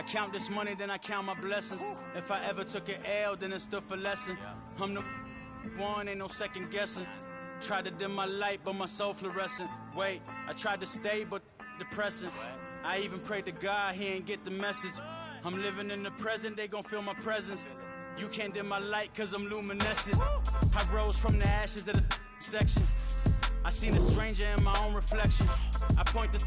count this money, then I count my blessings. If I ever took an L, then it stood for lesson. I'm the one, ain't no second guessing. Tried to dim my light, but my soul fluorescent. Wait, I tried to stay, but depressing. I even prayed to God, he ain't get the message. I'm living in the present, they gon' feel my presence. You can't dim my light, cause I'm luminescent. I rose from the ashes of the section. I seen a stranger in my own reflection. I point the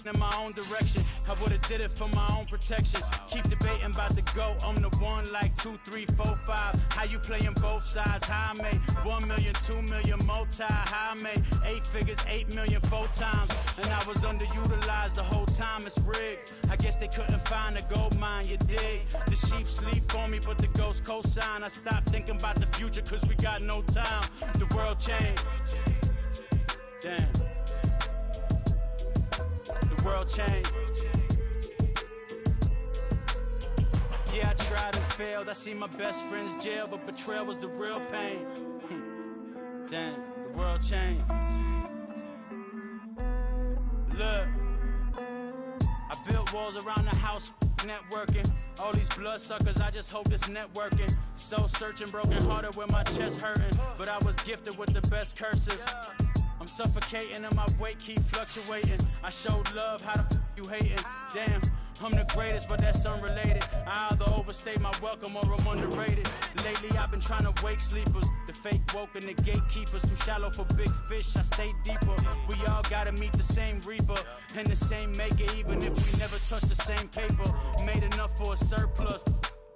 in my own direction. I would've did it for my own protection. Keep debating about the GOAT. I'm the one like 2, 3, 4, 5. How you playing both sides? How I made 1 million, 2 million multi. How I made 8 figures, 8 million 4 times. And I was underutilized the whole time. It's rigged. I guess they couldn't find a gold mine, you dig? The sheep sleep on me, but the ghost cosign. I stopped thinking about the future cause we got no time. The world changed. Damn. The world changed. Yeah, I tried and failed. I see my best friends jail, but betrayal was the real pain. Damn, the world changed. Look, I built walls around the house, networking. All these bloodsuckers, I just hope this networking. Soul searching, broken hearted with my chest hurting. But I was gifted with the best curses. I'm suffocating and my weight keep fluctuating. I showed love, how the you hating? Damn, I'm the greatest, but that's unrelated. I either overstay my welcome or I'm underrated. Lately I've been trying to wake sleepers. The fake woke and the gatekeepers. Too shallow for big fish, I stay deeper. We all gotta meet the same reaper and the same maker, even if we never touch the same paper. Made enough for a surplus.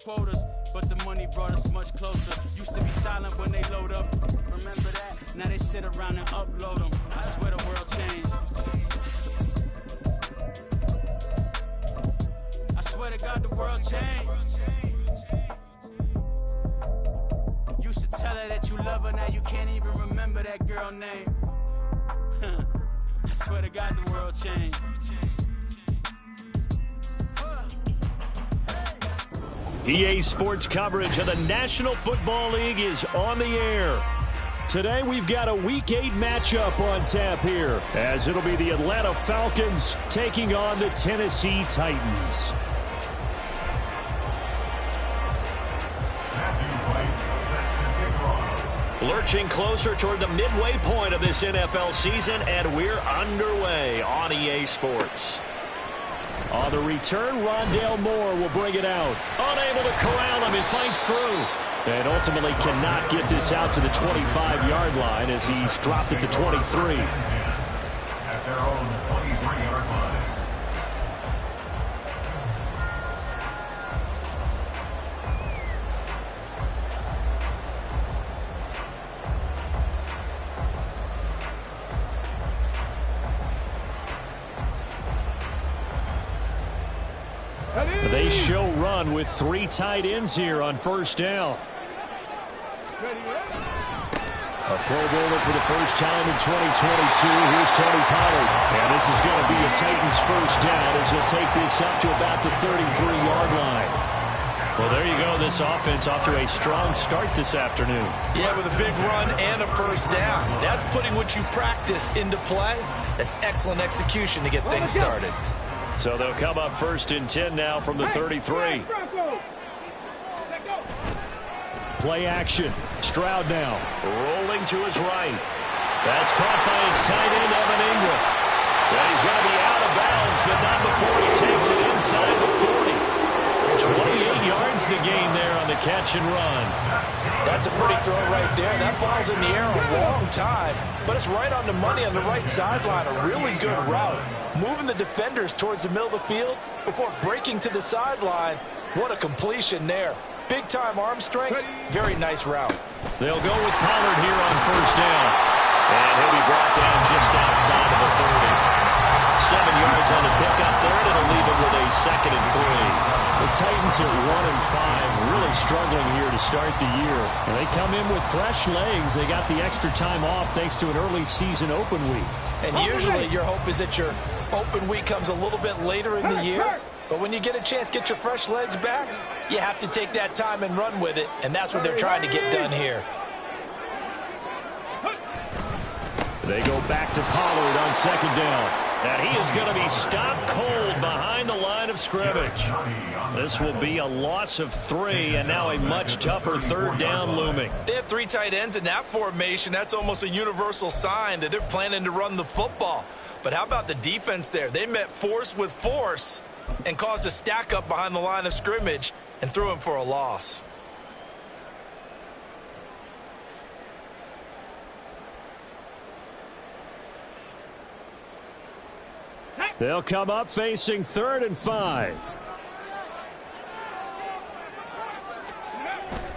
Quotas, but the money brought us much closer. Used to be silent when they load up. Remember that? Now they sit around and upload them. I swear the world changed. I swear to God the world changed. Used to tell her that you love her, now you can't even remember that girl name. I swear to God the world changed. EA Sports coverage of the National Football League is on the air. Today we've got a Week 8 matchup on tap here, as it'll be the Atlanta Falcons taking on the Tennessee Titans. Lurching closer toward the midway point of this NFL season, and we're underway on EA Sports. On the return, Rondale Moore will bring it out. Unable to corral him, he fights through. And ultimately cannot get this out to the 25-yard line as he's dropped it to 23. At their own 23-yard line. They show run with 3 tight ends here on first down. A Pro Bowler for the first time in 2022. Here's Tony Pollard. And this is going to be a Titans first down as he'll take this up to about the 33-yard line. Well, there you go. This offense off to a strong start this afternoon. Yeah, with a big run and a first down. That's putting what you practice into play. That's excellent execution to get things started. So they'll come up first and 10 now from the 33. Play action. Stroud now. Rolling to his right. That's caught by his tight end, Evan Ingram. And he's going to be out of bounds, but not before he takes it inside the 40. 28 yards the gain there on the catch and run. That's a pretty throw right there. That ball's in the air a long time, but it's right on the money on the right sideline. A really good route. Moving the defenders towards the middle of the field before breaking to the sideline. What a completion there. Big-time arm strength. Very nice route. They'll go with Pollard here on first down. And he'll be brought down just outside of the 30. 7 yards on the pickup there, and it'll leave him with a 2nd and 3. The Titans are 1-5, really struggling here to start the year. And they come in with fresh legs. They got the extra time off thanks to an early season open week. And usually your hope is that your open week comes a little bit later in the year. But when you get a chance to get your fresh legs back, you have to take that time and run with it. And that's what they're trying to get done here. They go back to Pollard on 2nd down. And he is going to be stopped cold behind the line of scrimmage. This will be a loss of 3, and now a much tougher third down looming. They have 3 tight ends in that formation. That's almost a universal sign that they're planning to run the football. But how about the defense there? They met force with force and caused a stack up behind the line of scrimmage and threw him for a loss. They'll come up facing 3rd and 5.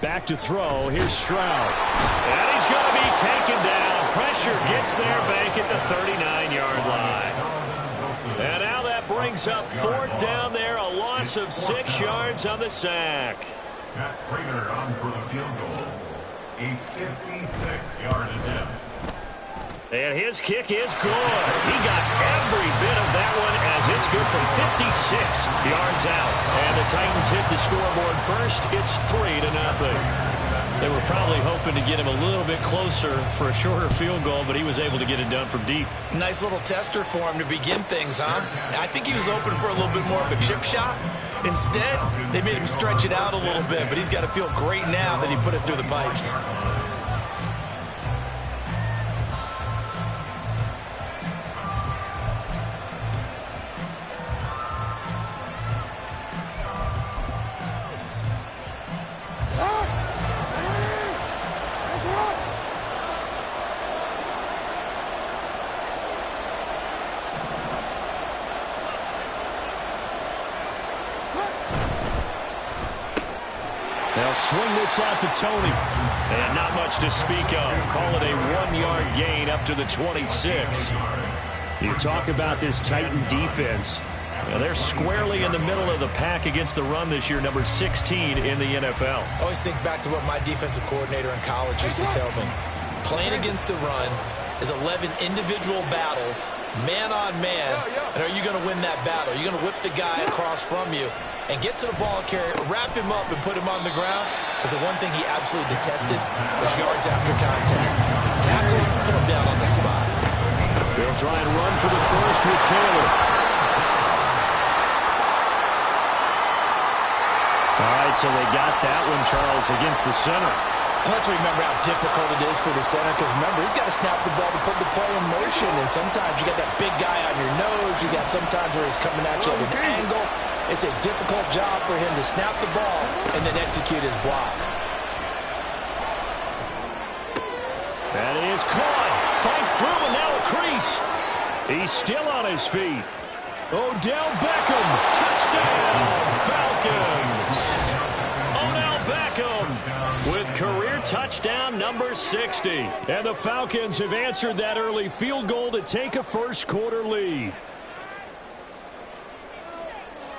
Back to throw. Here's Stroud. And he's going to be taken down. Pressure gets there back at the 39-yard line. And now that brings up 4th down there. A loss of 6 yards on the sack. Matt Prater on for the field goal. A 56-yard attempt. And his kick is good. He got every bit of that one as it's good from 56 yards out. And the Titans hit the scoreboard first. It's 3-0. They were probably hoping to get him a little bit closer for a shorter field goal, but he was able to get it done from deep. Nice little tester for him to begin things, huh? I think he was open for a little bit more of a chip shot. Instead, they made him stretch it out a little bit, but he's got to feel great now that he put it through the pipes. They'll swing this out to Tony. And not much to speak of. Call it a 1-yard gain up to the 26. You talk about this Titan defense. Now they're squarely in the middle of the pack against the run this year, number 16 in the NFL. I always think back to what my defensive coordinator in college used to tell me. Playing against the run is 11 individual battles, man on man, and are you going to win that battle? Are you going to whip the guy across from you and get to the ball carrier, wrap him up, and put him on the ground? Because the one thing he absolutely detested was yards after contact. Tackle, put him down on the spot. They'll try and run for the first with Taylor. All right, so they got that one, Charles, against the center. And let's remember how difficult it is for the center, because remember, he's got to snap the ball to put the play in motion, and sometimes you got that big guy on your nose. You got sometimes where he's coming at you at an angle. It's a difficult job for him to snap the ball and then execute his block. That is caught. Fights through, and now a crease. He's still on his feet. Odell Beckham. Touchdown, Falcons. Odell Beckham with career touchdown number 60. And the Falcons have answered that early field goal to take a first-quarter lead.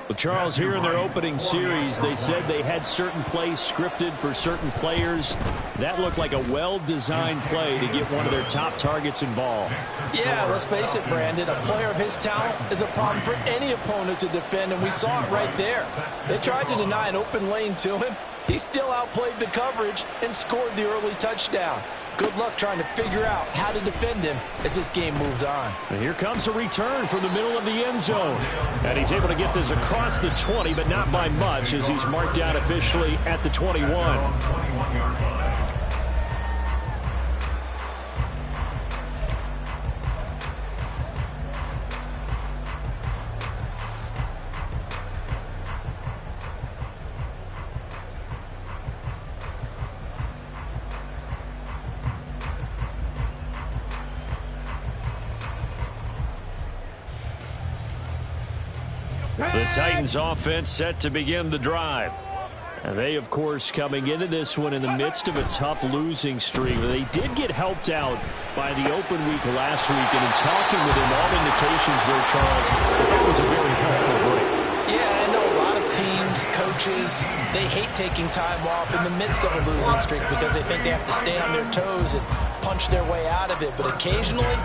Well, Charles, here in their opening series, they said they had certain plays scripted for certain players. That looked like a well-designed play to get one of their top targets involved. Yeah, let's face it, Brandon. A player of his talent is a problem for any opponent to defend, and we saw it right there. They tried to deny an open lane to him. He still outplayed the coverage and scored the early touchdown. Good luck trying to figure out how to defend him as this game moves on. And here comes a return from the middle of the end zone. And he's able to get this across the 20, but not by much, as he's marked down officially at the 21. The Titans offense set to begin the drive. And they, of course, coming into this one in the midst of a tough losing streak. They did get helped out by the open week last week, and in talking with him, all indications were, Charles, that was a very helpful break. Yeah, I know a lot of teams, coaches, they hate taking time off in the midst of a losing streak because they think they have to stay on their toes and punch their way out of it. But occasionally,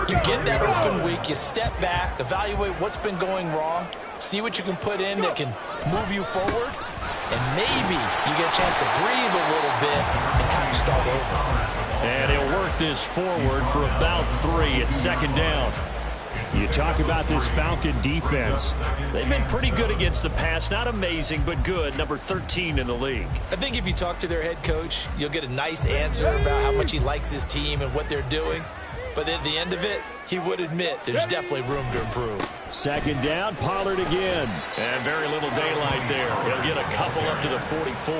you get that open week, you step back, evaluate what's been going wrong, see what you can put in that can move you forward, and maybe you get a chance to breathe a little bit and kind of start over. And he'll work this forward for about 3 at second down. You talk about this Falcon defense. They've been pretty good against the pass. Not amazing, but good. Number 13 in the league. I think if you talk to their head coach, you'll get a nice answer about how much he likes his team and what they're doing. But at the end of it, he would admit there's definitely room to improve. Second down, Pollard again. And very little daylight there. He'll get a couple up to the 44.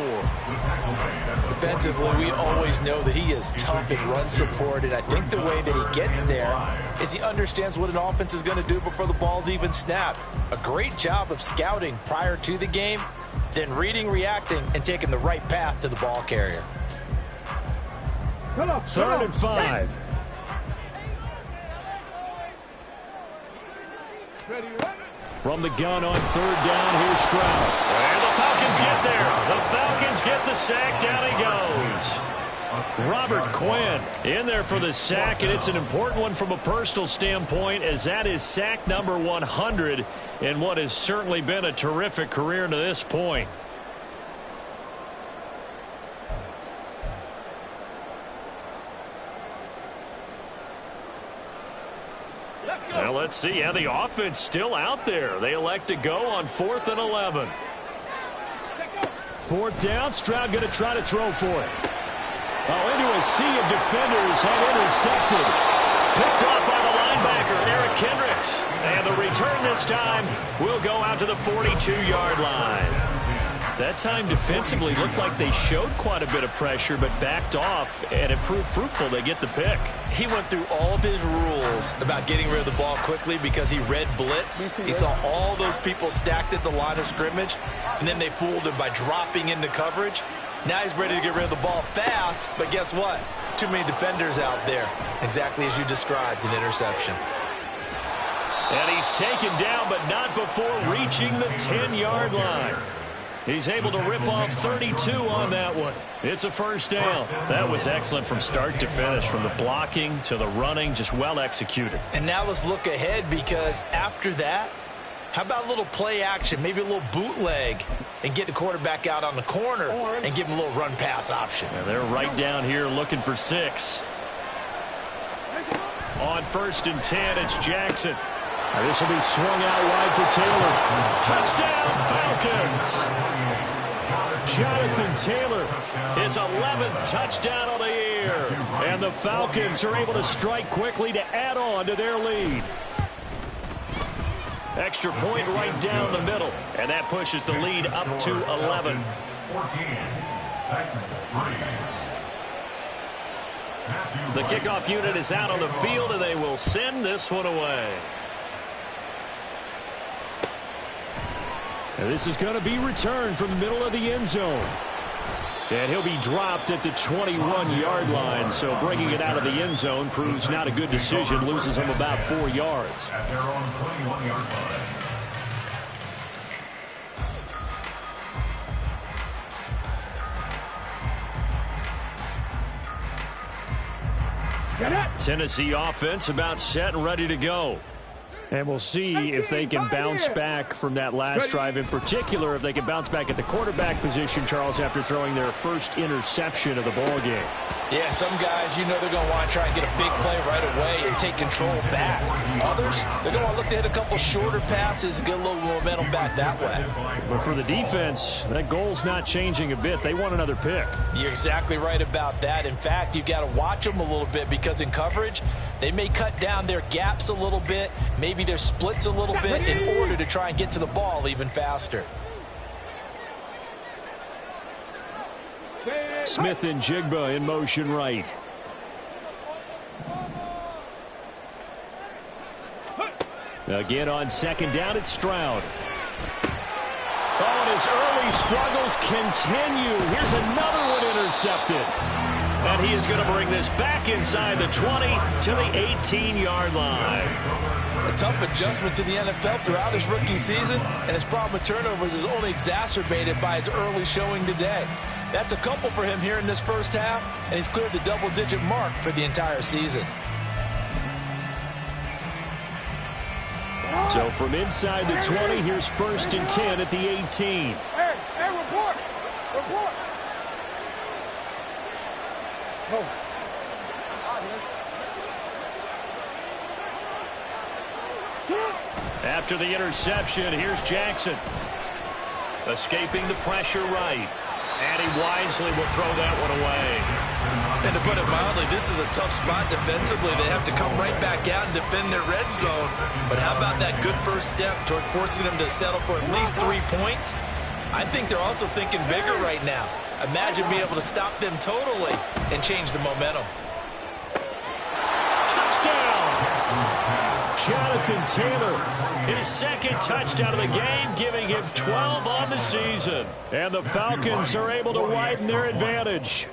Defensively, we always know that he is tough in run support, and I think the way that he gets there is he understands what an offense is going to do before the ball's even snapped. A great job of scouting prior to the game, then reading, reacting, and taking the right path to the ball carrier. 3rd and 5. From the gun on 3rd down, here's Stroud. And the Falcons get there. The Falcons get the sack. Down he goes. Robert Quinn in there for the sack, and it's an important one from a personal standpoint, as that is sack number 100 in what has certainly been a terrific career to this point. Well, let's see how the offense still out there. They elect to go on 4th and 11. 4th down, Stroud going to try to throw for it. Oh, into a sea of defenders, and intercepted. Picked off by the linebacker, Eric Kendricks. And the return this time will go out to the 42-yard line. That time defensively looked like they showed quite a bit of pressure, but backed off, and it proved fruitful. They get the pick. He went through all of his rules about getting rid of the ball quickly because he read blitz. He saw all those people stacked at the line of scrimmage, and then they fooled him by dropping into coverage. Now he's ready to get rid of the ball fast, but guess what? Too many defenders out there. Exactly as you described, an interception. And he's taken down, but not before reaching the 10-yard line. He's able to rip off 32 on that one. It's a 1st down. That was excellent from start to finish, from the blocking to the running, just well executed. And now let's look ahead, because after that, how about a little play action, maybe a little bootleg, and get the quarterback out on the corner and give him a little run-pass option. And they're right down here looking for 6. On 1st and 10, it's Jackson. This will be swung out wide for Taylor. Touchdown, Falcons! Jonathan Taylor, his 11th touchdown of the year. And the Falcons are able to strike quickly to add on to their lead. Extra point right down the middle. And that pushes the lead up to 11. 14. The kickoff unit is out on the field, and they will send this one away. And this is going to be returned from the middle of the end zone. And he'll be dropped at the 21-yard line, so bringing it out of the end zone proves not a good decision, loses him about 4 yards. At their own 21-yard line. Tennessee offense about set and ready to go. And we'll see if they can bounce back from that last drive, in particular if they can bounce back at the quarterback position, Charles, after throwing their first interception of the ball game. Yeah, some guys, you know they're going to want to try and get a big play right away and take control back. Others, they're going to look to hit a couple shorter passes and get a little momentum back that way. But for the defense, that goal's not changing a bit. They want another pick. You're exactly right about that. In fact, you've got to watch them a little bit, because in coverage, they may cut down their gaps a little bit, maybe their splits a little bit, in order to try and get to the ball even faster. Smith and Jigba in motion right. Again on 2nd down, it's Stroud. Oh, and his early struggles continue. Here's another one intercepted. And he is going to bring this back inside the 20 to the 18-yard line. A tough adjustment to the NFL throughout his rookie season, and his problem with turnovers is only exacerbated by his early showing today. That's a couple for him here in this first half, and he's cleared the double-digit mark for the entire season. So from inside the 20, here's 1st and 10 at the 18. Hey, report! Report! Oh. After the interception, here's Jackson. Escaping the pressure right. And he wisely will throw that one away. And to put it mildly, this is a tough spot defensively. They have to come right back out and defend their red zone. But how about that good first step towards forcing them to settle for at least 3 points? I think they're also thinking bigger right now. Imagine being able to stop them totally and change the momentum. Touchdown! Jonathan Taylor, his second touchdown of the game, giving him 12 on the season. And the Falcons are able to widen their advantage.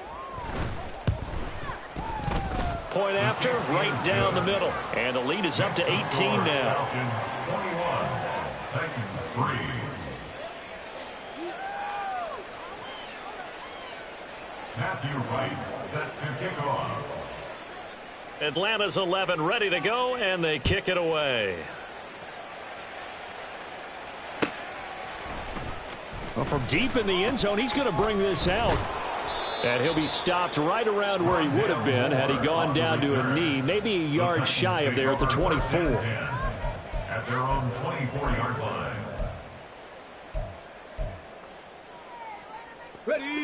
Point after, right down the middle. And the lead is up to 18 now. Falcons 21, Titans 3. Matthew Wright set to kick off. Atlanta's 11 ready to go, and they kick it away. Well, from deep in the end zone, he's going to bring this out. And he'll be stopped right around where he would have been had he gone down to a knee, maybe a yard shy of there at the 24. At their own 24-yard line.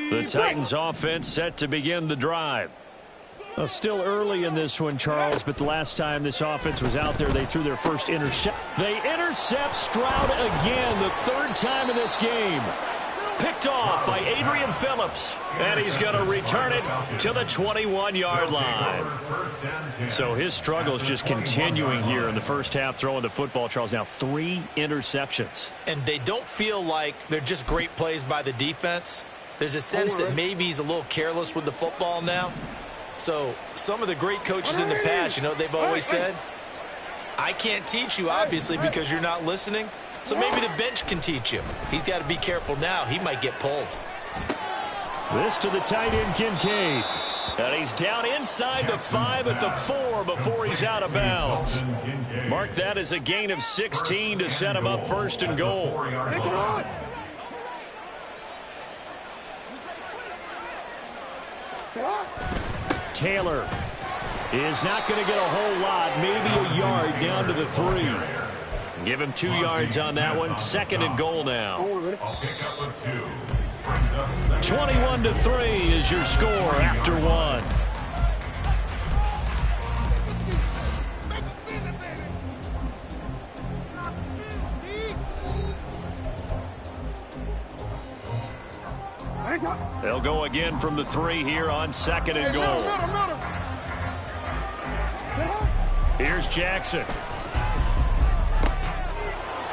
The Titans offense set to begin the drive. Well, still early in this one, Charles, but the last time this offense was out there, they threw their first intercept. They intercept Stroud again, the third time in this game. Picked off by Adrian Phillips, and he's going to return it to the 21-yard line. So his struggle is just continuing here in the first half, throwing the football, Charles. Now 3 interceptions. And they don't feel like they're just great plays by the defense. There's a sense that maybe he's a little careless with the football now. So some of the great coaches in the past, you know what they've always said? I can't teach you, obviously, because you're not listening. So maybe the bench can teach you. He's got to be careful now. He might get pulled. This to the tight end, Kincaid. And he's down inside the 5 at the 4 before he's out of bounds. Mark that as a gain of 16 to set him up first and goal. Taylor is not going to get a whole lot, maybe a yard down to the 3. Give him 2 yards on that one. Second and goal now. 21-3 is your score after 1. They'll go again from the 3 here on second and goal. Here's Jackson.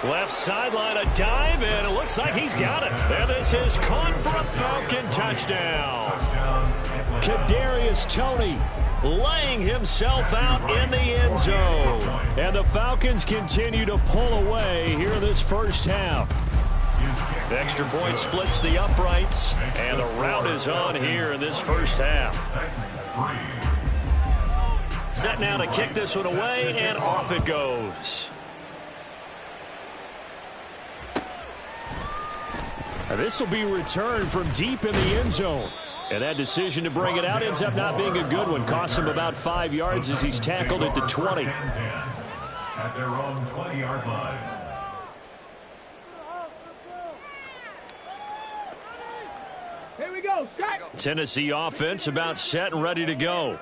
Left sideline, a dive, and it looks like he's got it. And this is caught for a Falcon touchdown. Kadarius Toney laying himself out in the end zone. And the Falcons continue to pull away here in this first half. The extra point splits the uprights, and the route is on here in this first half. Set now to kick this one away, and off it goes. Now this will be returned from deep in the end zone. And that decision to bring it out ends up not being a good one. Costs him about 5 yards as he's tackled at the 20. At their own 20-yard line. Tennessee offense about set and ready to go.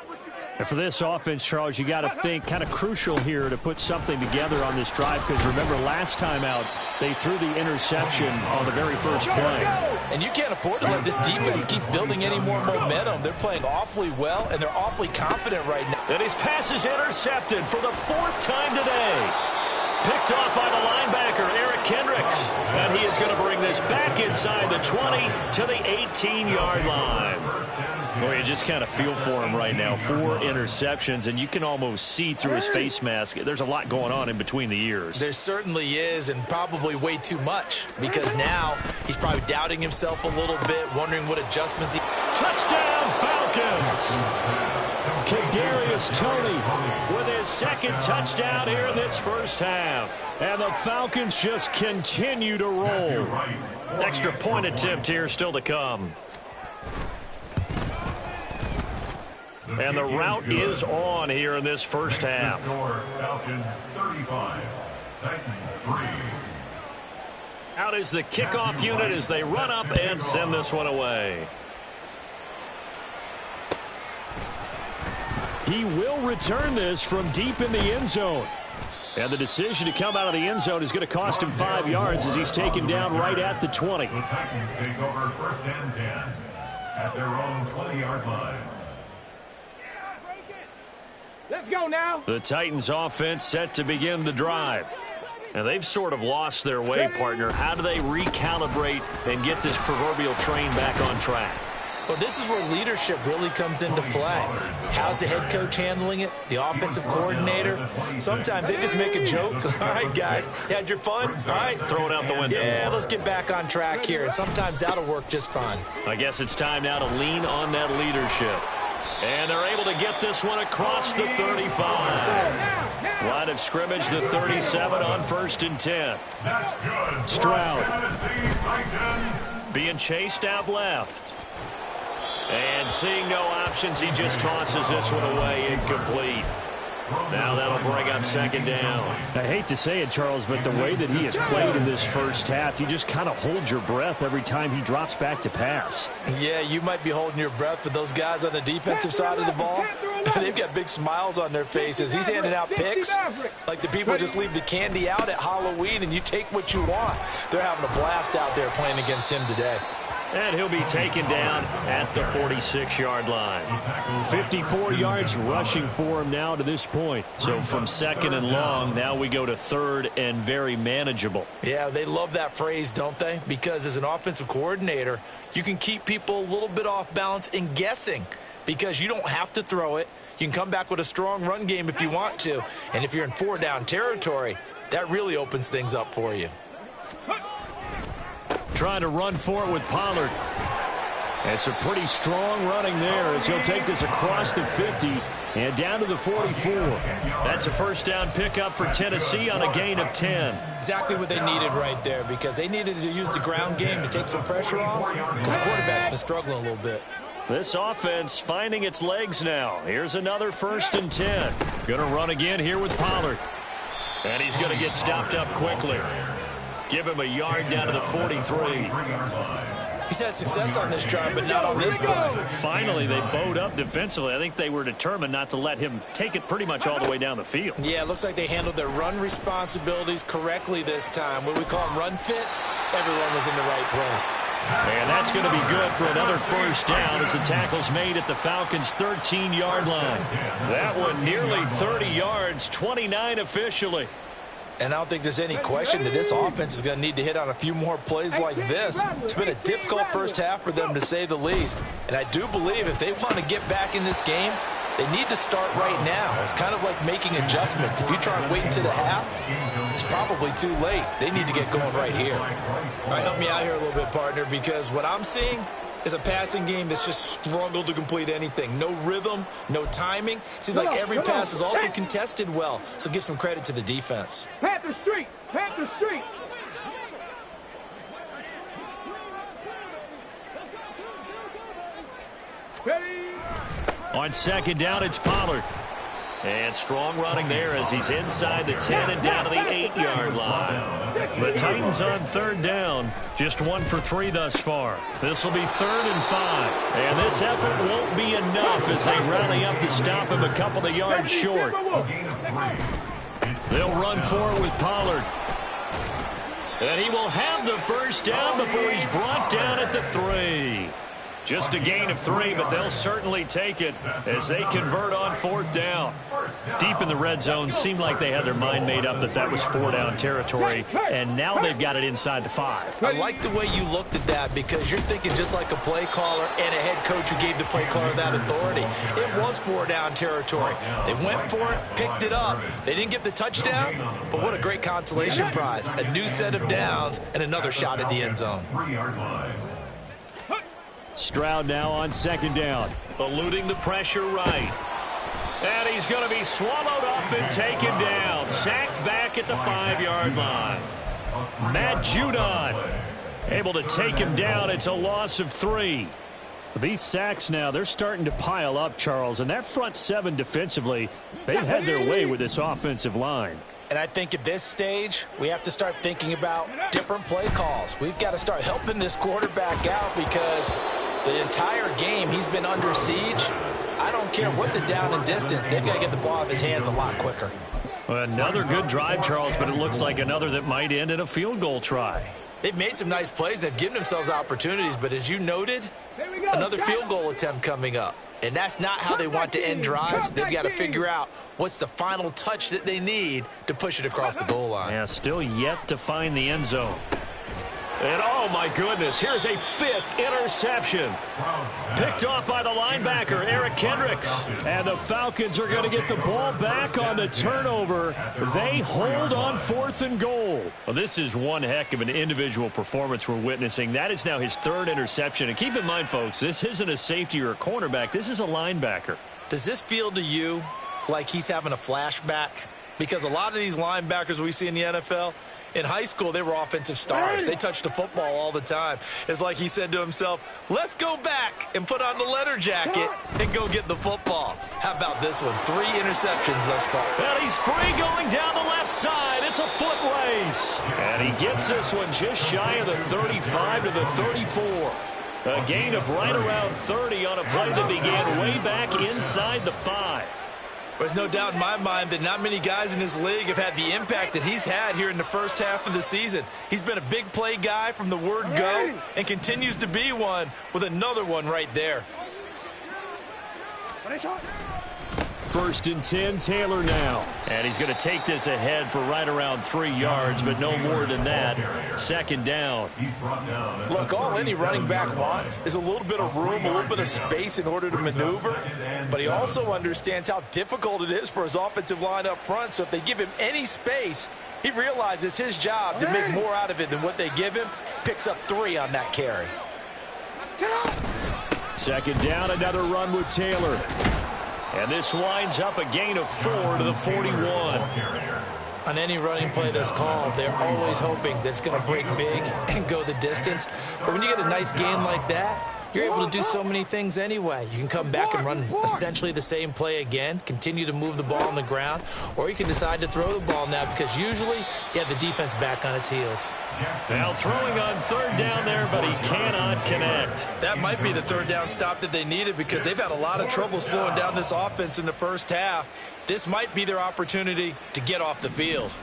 And for this offense, Charles, you got to think kind of crucial here to put something together on this drive, because remember last time out they threw the interception on the very first play. And you can't afford to let this defense keep building any more momentum. They're playing awfully well, and they're awfully confident right now. And his pass is intercepted for the 4th time today. Picked off by the linebacker, Eric Kendricks. And he is going to bring this back inside the 20 to the 18-yard line. Well, you just kind of feel for him right now. 4 interceptions, and you can almost see through his face mask. There's a lot going on in between the ears. There certainly is, and probably way too much, because now he's probably doubting himself a little bit, wondering what adjustments he... Touchdown, Falcons! Kadarius Toney with his second touchdown here in this first half. And the Falcons just continue to roll. Extra point attempt here still to come. And the route is on here in this first half. Falcons 35, Titans 3. Out is the kickoff unit as they run up and send this one away. He will return this from deep in the end zone. And the decision to come out of the end zone is going to cost him 5 yards as he's taken down right at the 20. The Titans take over 1st and 10 at their own 20-yard line. Let's go now. The Titans offense set to begin the drive. And they've sort of lost their way, partner. How do they recalibrate and get this proverbial train back on track? Well, this is where leadership really comes into play. How's the head coach handling it? The offensive coordinator? Sometimes they just make a joke. All right, guys, you had your fun? All right. Throw it out the window. Yeah, let's get back on track here. And sometimes that'll work just fine. I guess it's time now to lean on that leadership. And they're able to get this one across the 35. Line of scrimmage, the 37 on 1st and 10. That's good. Stroud Tennessee Titan. being chased out left. And seeing no options, he just tosses this one away incomplete. Now that'll bring up 2nd down. I hate to say it, Charles, but the way that he has played in this first half, you just kind of hold your breath every time he drops back to pass. Yeah, you might be holding your breath, but those guys on the defensive side of the ball, they've got big smiles on their faces. He's handing out picks like the people just leave the candy out at Halloween and you take what you want. They're having a blast out there playing against him today. And he'll be taken down at the 46-yard line. 54 yards rushing for him now to this point. So from 2nd and long, now we go to 3rd and very manageable. Yeah, they love that phrase, don't they? Because as an offensive coordinator, you can keep people a little bit off balance and guessing because you don't have to throw it. You can come back with a strong run game if you want to. And if you're in 4-down territory, that really opens things up for you. Trying to run for it with Pollard. It's a pretty strong running there as he'll take this across the 50 and down to the 44. That's a 1st down pickup for Tennessee on a gain of 10. Exactly what they needed right there because they needed to use the ground game to take some pressure off because the quarterback's been struggling a little bit. This offense finding its legs now. Here's another 1st and 10. Going to run again here with Pollard. And he's going to get stopped up quickly. Give him a yard down to the 43. He's had success on this drive, but not on this play. Finally, they bowed up defensively. I think they were determined not to let him take it pretty much all the way down the field. Yeah, it looks like they handled their run responsibilities correctly this time. What we call them run fits, everyone was in the right place. And that's going to be good for another 1st down as the tackle's made at the Falcons' 13-yard line. That one nearly 30 yards, 29 officially. And I don't think there's any question that this offense is going to need to hit on a few more plays like this. It's been a difficult first half for them, to say the least. And I do believe if they want to get back in this game, they need to start right now. It's kind of like making adjustments. If you try and wait until the half, it's probably too late. They need to get going right here. All right, help me out here a little bit, partner, because what I'm seeing is a passing game that's just struggled to complete anything. No rhythm, no timing. Seems like every pass is also contested well. So give some credit to the defense. Panther Street! Panther Street! On 2nd down, it's Pollard. And strong running there as he's inside the 10 and down to the 8-yard line. The Titans on 3rd down. Just 1 for 3 thus far. This will be 3rd and 5. And this effort won't be enough as they rally up to stop him a couple of yards short. They'll run forward with Pollard. And he will have the 1st down before he's brought down at the 3. Just a gain of 3, but they'll certainly take it as they convert on 4th down. Deep in the red zone, seemed like they had their mind made up that that was 4-down territory, and now they've got it inside the 5. I like the way you looked at that because you're thinking just like a play caller and a head coach who gave the play caller that authority. It was 4-down territory. They went for it, picked it up. They didn't get the touchdown, but what a great consolation prize. A new set of downs and another shot at the end zone. Stroud now on 2nd down, eluding the pressure right. And he's going to be swallowed up and taken down. Sacked back at the 5-yard line. Matt Judon able to take him down. It's a loss of 3. These sacks now, they're starting to pile up, Charles. And that front 7 defensively, they've had their way with this offensive line. And I think at this stage, we have to start thinking about different play calls. We've got to start helping this quarterback out because the entire game he's been under siege. I don't care what the down and distance. They've got to get the ball out of his hands a lot quicker. Another good drive, Charles, but it looks like another that might end in a field goal try. They've made some nice plays. They've given themselves opportunities, but as you noted, another field goal attempt coming up. And that's not how they want to end drives. They've got to figure out what's the final touch that they need to push it across the goal line. Yeah, still yet to find the end zone. And oh my goodness, here's a 5th interception. Picked off by the linebacker, Eric Kendricks. And the Falcons are going to get the ball back on the turnover. They hold on 4th and goal. Well, this is one heck of an individual performance we're witnessing. That is now his 3rd interception. And keep in mind, folks, this isn't a safety or a cornerback. This is a linebacker. Does this feel to you like he's having a flashback? Because a lot of these linebackers we see in the NFL, in high school, they were offensive stars. They touched the football all the time. It's like he said to himself, let's go back and put on the leather jacket and go get the football. How about this one? 3 interceptions thus far. And he's free going down the left side. It's a foot race. And he gets this one just shy of the 35 to the 34. A gain of right around 30 on a play that began way back inside the 5. There's no doubt in my mind that not many guys in this league have had the impact that he's had here in the first half of the season. He's been a big play guy from the word go and continues to be one with another one right there. 1st and 10, Taylor now. And he's going to take this ahead for right around 3 yards, but no more than that. 2nd down. Look, all any running back wants is a little bit of room, a little bit of space in order to maneuver. But he also understands how difficult it is for his offensive line up front. So if they give him any space, he realizes his job to make more out of it than what they give him. Picks up 3 on that carry. 2nd down, another run with Taylor. And this winds up a gain of 4 to the 41. On any running play that's called, they're always hoping that it's going to break big and go the distance. But when you get a nice gain like that, you're able to do so many things anyway. You can come back and run essentially the same play again, continue to move the ball on the ground, or you can decide to throw the ball now because usually you have the defense back on its heels. Now throwing on 3rd down there, but he cannot connect. That might be the 3rd down stop that they needed because they've had a lot of trouble slowing down this offense in the first half. This might be their opportunity to get off the field.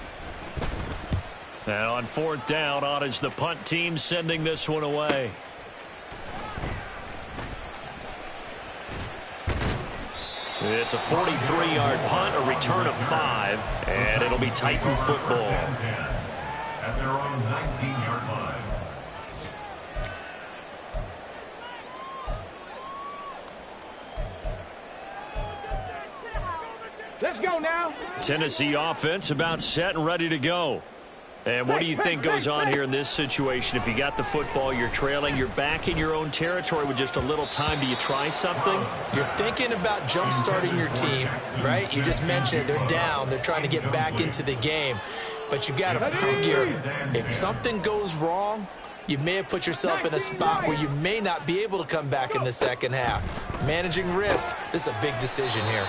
And on 4th down, on is the punt team sending this one away. It's a 43-yard punt, a return of 5, and it'll be Titan football. At their own 19-yard line. Let's go now. Tennessee offense about set and ready to go. And what do you think goes on here in this situation? If you got the football, you're trailing, you're back in your own territory with just a little time. Do you try something? You're thinking about jump-starting your team, right? You just mentioned it. They're down. They're trying to get back into the game. But you got to figure if something goes wrong, you may have put yourself in a spot where you may not be able to come back in the second half. Managing risk, this is a big decision here.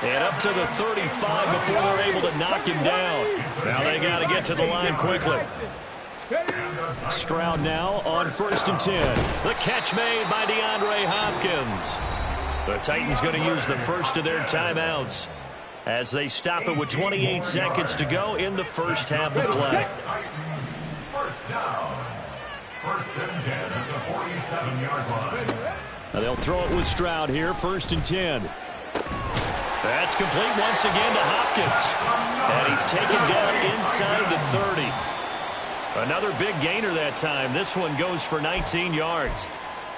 And up to the 35 before they're able to knock him down. Now they got to get to the line quickly. Stroud now on 1st and 10. The catch made by DeAndre Hopkins. The Titans going to use the first of their timeouts as they stop it with 28 seconds to go in the first half of play. First down. 1st and 10 at the 47-yard line. Now they'll throw it with Stroud here, 1st and 10. That's complete once again to Hopkins. And he's taken down inside the 30. Another big gainer that time. This one goes for 19 yards.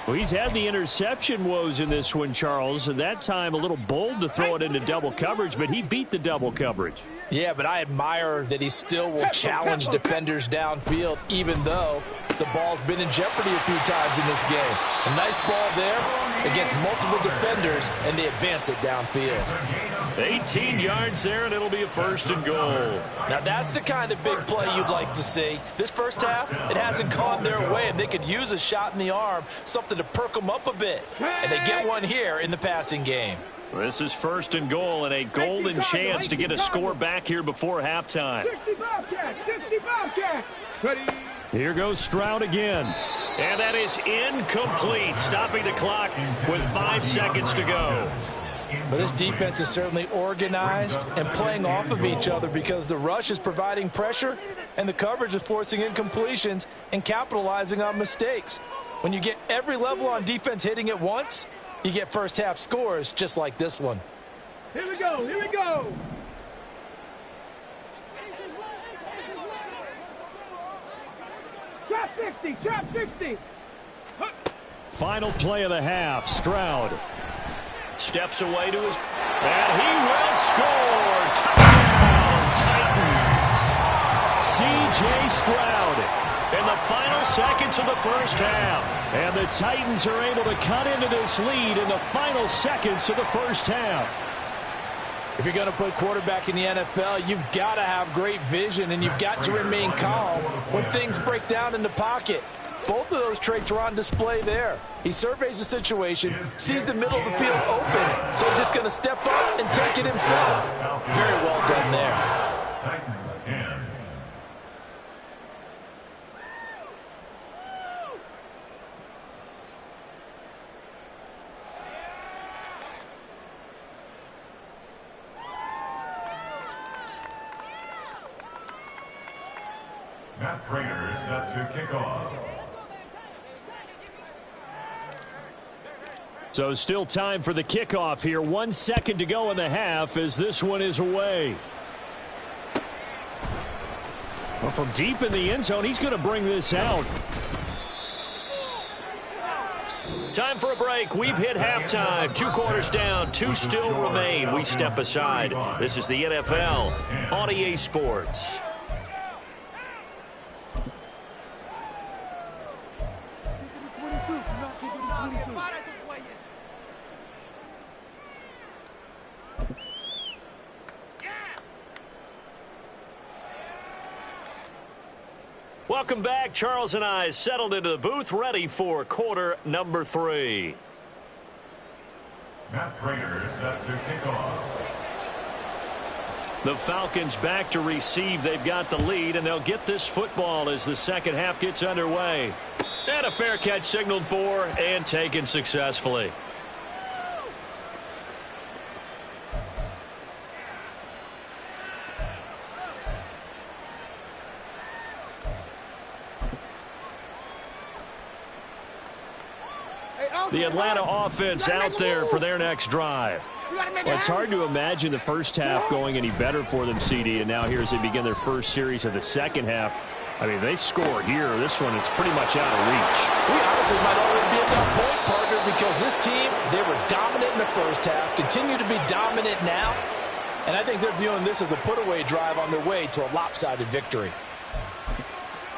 Well, he's had the interception woes in this one, Charles. And that time a little bold to throw it into double coverage, but he beat the double coverage. Yeah, but I admire that he still will challenge defenders downfield, even though the ball's been in jeopardy a few times in this game. A nice ball there against multiple defenders, and they advance it downfield. 18 yards there, and it'll be a 1st and goal. Now, that's the kind of big play you'd like to see. This first half, it hasn't gone their way, and they could use a shot in the arm, something to perk them up a bit. And they get one here in the passing game. This is 1st and goal and a golden chance to get a score back here before halftime. 65 catch. Ready. Here goes Stroud again. And that is incomplete, stopping the clock with 5 seconds to go. But this defense is certainly organized and playing off of each other because the rush is providing pressure and the coverage is forcing incompletions and capitalizing on mistakes. When you get every level on defense hitting at once, you get first half scores just like this one. Here we go. Trap 60. Final play of the half, Stroud. Steps away to his, and he will score. Touchdown, Titans. C.J. Stroud in the final seconds of the first half. And the Titans are able to cut into this lead in the final seconds of the first half. If you're going to play quarterback in the NFL, you've got to have great vision and you've got to remain calm when things break down in the pocket. Both of those traits were on display there. He surveys the situation, sees the middle of the field open, so he's just going to step up and take it himself. Very well done there. Titans 10. Matt Prater set to kick off. So still time for the kickoff here. 1 second to go in the half as this one is away. Well, from deep in the end zone, he's going to bring this out. Time for a break. We've hit halftime. 2 quarters down. 2 still remain. We step aside. This is the NFL on EA Sports. Welcome back. Charles and I settled into the booth, ready for quarter number 3. Matt Prater set to kick off. The Falcons back to receive. They've got the lead, and they'll get this football as the second half gets underway. And a fair catch signaled for and taken successfully. The Atlanta offense out there for their next drive. Well, it's hard to imagine the first half going any better for them, CD, and now here as they begin their first series of the second half. I mean, they score here. This one, it's pretty much out of reach. We honestly might already be at that point, partner, because this team, they were dominant in the first half, continue to be dominant now, and I think they're viewing this as a put-away drive on their way to a lopsided victory.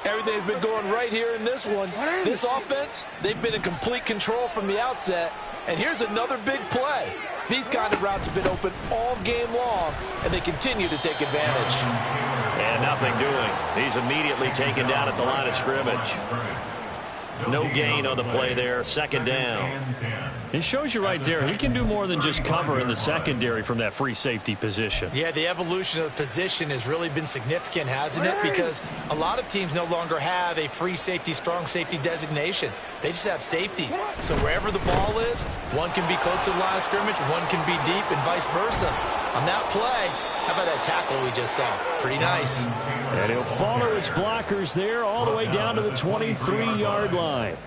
Everything's been going right here in this one. This offense, they've been in complete control from the outset. And here's another big play. These kind of routes have been open all game long, and they continue to take advantage. And nothing doing. He's immediately taken down at the line of scrimmage. No gain on the play there. Second down. It shows you right there, he can do more than just cover in the secondary from that free safety position. Yeah, the evolution of the position has really been significant, hasn't it? Because a lot of teams no longer have a free safety, strong safety designation. They just have safeties. So wherever the ball is, one can be close to the line of scrimmage, one can be deep, and vice versa. On that play, how about that tackle we just saw? Pretty nice. And he'll follow his blockers there all the way down to the 23-yard line.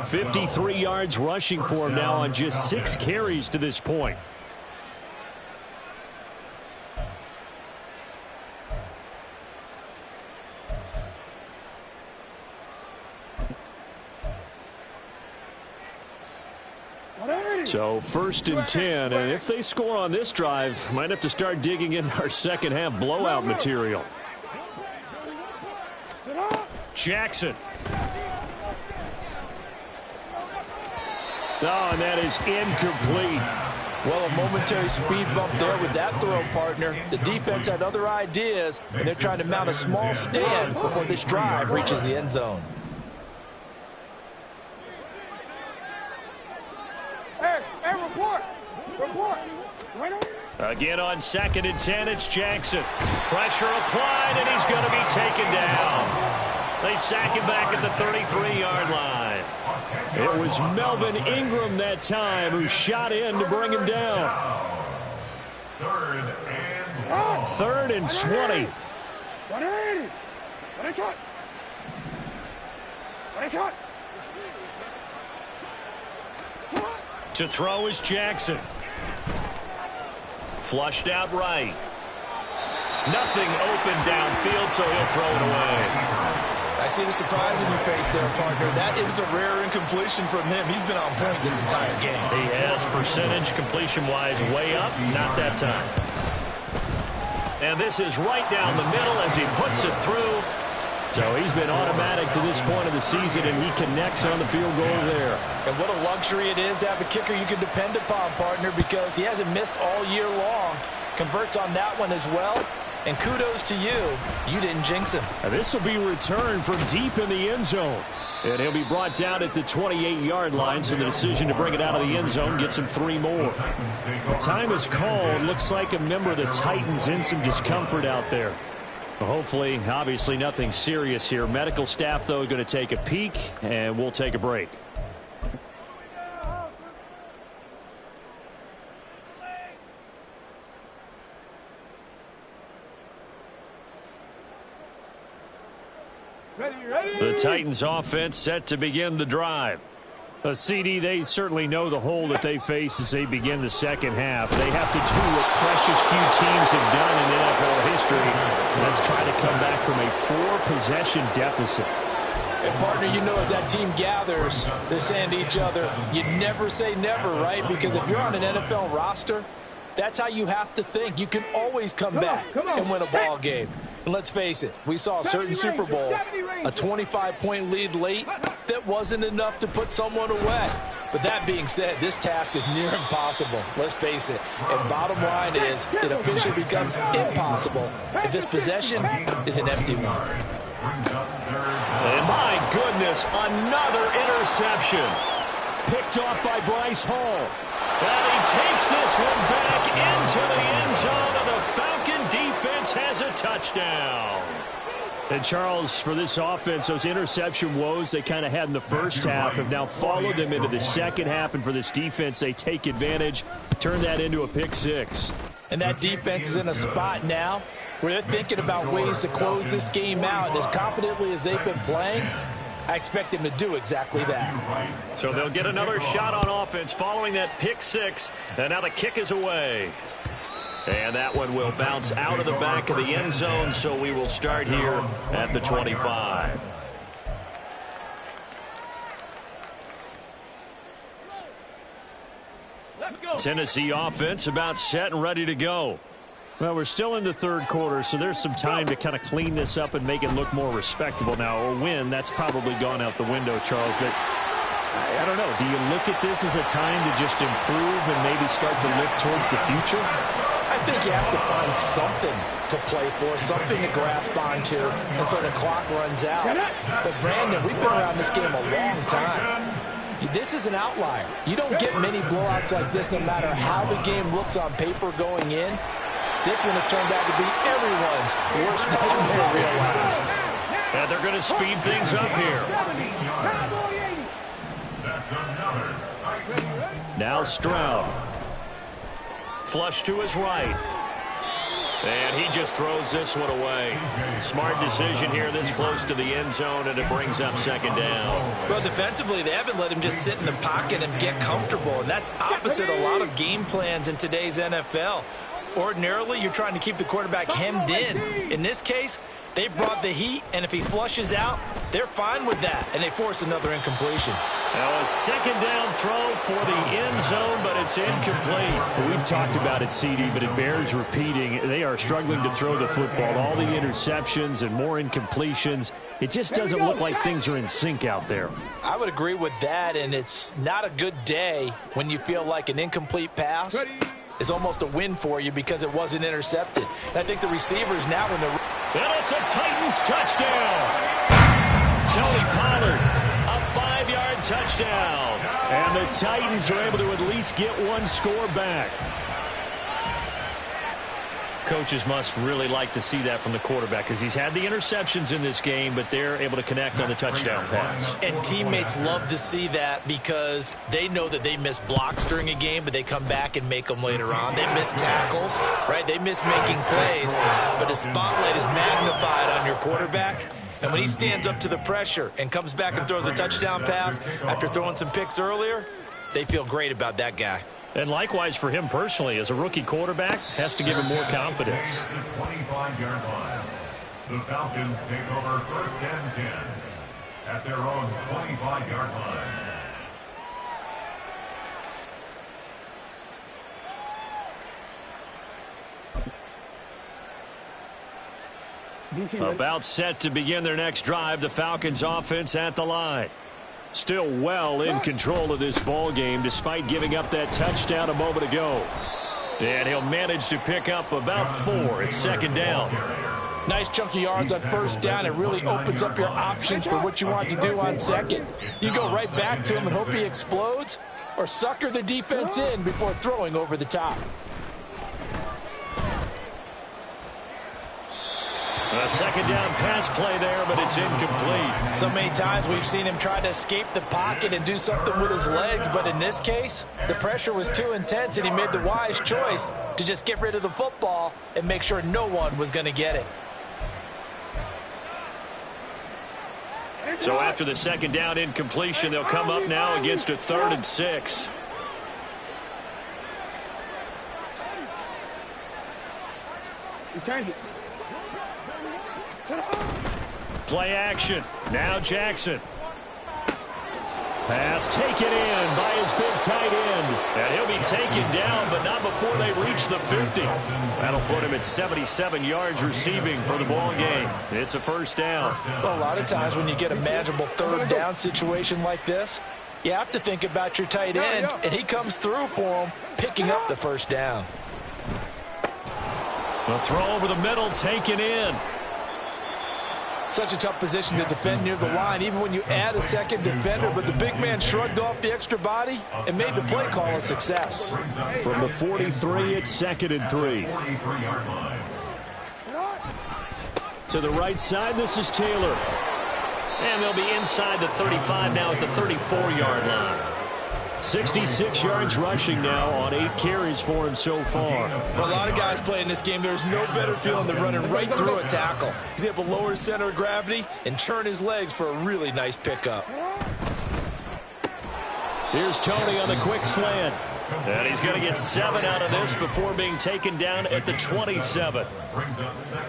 53 yards rushing for him now on just 6 carries to this point. So 1st and 10, and if they score on this drive, might have to start digging in our second half blowout material. Jackson. Oh, and that is incomplete. Well, a momentary speed bump there with that throw, partner. The defense had other ideas, and they're trying to mount a small stand before this drive reaches the end zone. Hey, report. Again on 2nd and 10, it's Jackson. Pressure applied, and he's going to be taken down. They sack him back at the 33-yard line. It was Melvin Ingram that time who shot in to bring him down. 3rd and 20. To throw is Jackson. Flushed out right. Nothing open downfield, so he'll throw it away. I see the surprise in your face there, partner. That is a rare incompletion from him. He's been on point this entire game. He has percentage completion-wise way up. Not that time. And this is right down the middle as he puts it through. So he's been automatic to this point of the season, and he connects on the field goal there. And what a luxury it is to have a kicker you can depend upon, partner, because he hasn't missed all year long. Converts on that one as well. And kudos to you. You didn't jinx him. And this will be returned from deep in the end zone. And he'll be brought down at the 28-yard line, so the decision to bring it out of the end zone gets him 3 more. The time is called. Looks like a member of the Titans in some discomfort out there. Hopefully, obviously nothing serious here. Medical staff, though, going to take a peek, and we'll take a break. The Titans offense set to begin the drive. CD, they certainly know the hole that they face as they begin the second half. They have to do what precious few teams have done in NFL history. Let's try to come back from a 4-possession deficit. And partner, you know, as that team gathers, they're saying to each other, you never say never, right? Because if you're on an NFL roster, that's how you have to think. You can always come back and win a ball game. And let's face it, we saw a certain Super Bowl, a 25-point lead late that wasn't enough to put someone away. But that being said, this task is near impossible. Let's face it. And bottom line is, it officially becomes impossible if this possession is an empty one. And my goodness, another interception. Picked off by Bryce Hall. And he takes this one back into the end zone, and the Falcon defense has a touchdown. And Charles, for this offense, those interception woes they kind of had in the first half have now followed them into the second half, and for this defense, they take advantage, turn that into a pick 6. And that defense is in a spot now where they're thinking about ways to close this game out, and as confidently as they've been playing, I expect them to do exactly that. So they'll get another shot on offense following that pick 6, and now the kick is away. And that one will bounce out of the back of the end zone, so we will start here at the 25. Tennessee offense about set and ready to go. Well, we're still in the third quarter, so there's some time to kind of clean this up and make it look more respectable now. A win, that's probably gone out the window, Charles, but I don't know. Do you look at this as a time to just improve and maybe start to look towards the future? I think you have to find something to play for, something to grasp onto, and so the clock runs out. But, Brandon, we've been around this game a long time. This is an outlier. You don't get many blowouts like this no matter how the game looks on paper going in. This one has turned out to be everyone's worst nightmare realized. And they're going to speed things up here. Now Stroud. Flush to his right. And he just throws this one away. Smart decision here this close to the end zone, and it brings up second down. Well, defensively, they haven't let him just sit in the pocket and get comfortable, and that's opposite a lot of game plans in today's NFL. Ordinarily, you're trying to keep the quarterback hemmed in. In this case, they brought the heat, and if he flushes out, they're fine with that, and they force another incompletion. Now a second down throw for the end zone, but it's incomplete. We've talked about it, CD, but it bears repeating. They are struggling to throw the football. All the interceptions and more incompletions. It just doesn't look like things are in sync out there. I would agree with that, and it's not a good day when you feel like an incomplete pass is almost a win for you because it wasn't intercepted. And I think the receivers now when they're... And it's a Titans touchdown. Tony Pollard, a 5-yard touchdown. And the Titans are able to at least get one score back. Coaches must really like to see that from the quarterback because he's had the interceptions in this game, but they're able to connect on the touchdown pass. And teammates love to see that because they know that they miss blocks during a game, but they come back and make them later on. They miss tackles, right? They miss making plays, but the spotlight is magnified on your quarterback. And when he stands up to the pressure and comes back and throws a touchdown pass after throwing some picks earlier, they feel great about that guy. And likewise for him personally, as a rookie quarterback, has to give him more confidence. 25-yard line. The Falcons take over 1st and 10 at their own 25-yard line. About set to begin their next drive, the Falcons offense at the line. Still well in control of this ball game despite giving up that touchdown a moment ago. And he'll manage to pick up about 4 at 2nd down. Nice chunky yards on 1st down. It really opens up your options for what you want to do on 2nd. You go right back to him and hope he explodes, or sucker the defense in before throwing over the top. A 2nd down pass play there, but it's incomplete. So many times we've seen him try to escape the pocket and do something with his legs, but in this case, the pressure was too intense and he made the wise choice to just get rid of the football and make sure no one was going to get it. So after the 2nd down incompletion, they'll come up now against a 3rd and 6. Change it. Play action. Now Jackson. Pass taken in by his big tight end. And he'll be taken down, but not before they reach the 50. That'll put him at 77 yards receiving for the ball game. It's a 1st down. Well, a lot of times when you get a manageable 3rd down situation like this, you have to think about your tight end, and he comes through for him, picking up the 1st down. The throw over the middle taken in. Such a tough position to defend near the line, even when you add a 2nd defender, but the big man shrugged off the extra body and made the play call a success. From the 43, it's 2nd and 3. To the right side, this is Taylor. And they'll be inside the 35 now at the 34-yard line. 66 yards rushing now on 8 carries for him so far. For a lot of guys playing this game, there's no better feeling than running right through a tackle. He's able to lower his center of gravity and churn his legs for a really nice pickup. Here's Tony on the quick slant. And he's going to get 7 out of this before being taken down at the 27.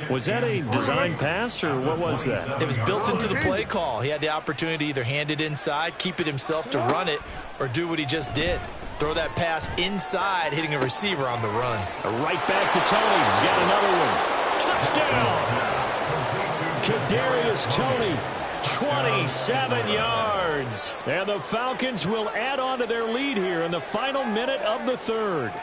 Was that a design pass, or what was that? It was built into the play call. He had the opportunity to either hand it inside, keep it himself to run it, or do what he just did. Throw that pass inside, hitting a receiver on the run. Right back to Tony. He's got another one. Touchdown! Kadarius Toney. 27 yards. And the Falcons will add on to their lead here in the final minute of the 3rd.